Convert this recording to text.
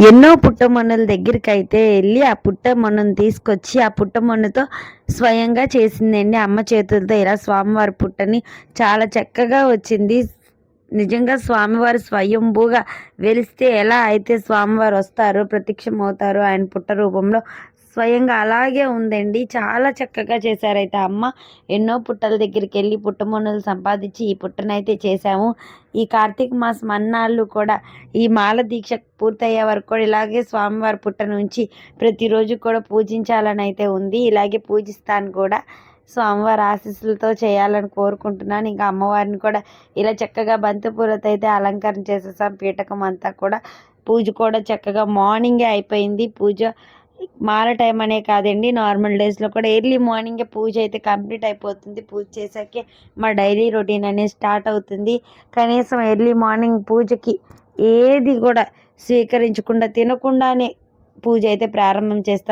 ఎన్నో పుట్టమన్నుల దగ్గరికైతే వెళ్ళి ఆ పుట్టమన్నును తీసుకొచ్చి ఆ పుట్టమన్నుతో స్వయంగా చేసిందండి అమ్మ చేతులతో. ఇలా స్వామివారి పుట్టని చాలా చక్కగా వచ్చింది. నిజంగా స్వామివారు స్వయంభూగా వెలిస్తే ఎలా అయితే స్వామివారు వస్తారో, ప్రత్యక్షమవుతారో ఆయన పుట్ట రూపంలో, స్వయంగా అలాగే ఉందండి. చాలా చక్కగా చేశారైతే అమ్మ. ఎన్నో పుట్టల దగ్గరికెళ్ళి పుట్టమన్నులు సంపాదించి ఈ పుట్టనైతే చేశాము. ఈ కార్తీక మాసం అన్నాళ్ళు కూడా ఈ మాల దీక్ష పూర్తయ్యే వరకు కూడా ఇలాగే స్వామివారి పుట్టను ఉంచి ప్రతిరోజు కూడా పూజించాలని అయితే ఉంది. ఇలాగే పూజిస్తాను కూడా. స్వామివారి ఆశీస్సులతో చేయాలని కోరుకుంటున్నాను. ఇంకా అమ్మవారిని కూడా ఇలా చక్కగా బంతి పూలతో అయితే అలంకరణ చేసేసాం. పీఠకం అంతా కూడా పూజ కూడా చక్కగా మార్నింగే అయిపోయింది. పూజ మాల టైం అనే కాదండి, నార్మల్ డేస్లో కూడా ఎర్లీ మార్నింగే పూజ అయితే కంప్లీట్ అయిపోతుంది. పూజ చేశాకే మా డైలీ రొటీన్ అనేది స్టార్ట్ అవుతుంది. కనీసం ఎర్లీ మార్నింగ్ పూజకి ఏది కూడా స్వీకరించకుండా తినకుండానే పూజ అయితే ప్రారంభం చేస్తాం.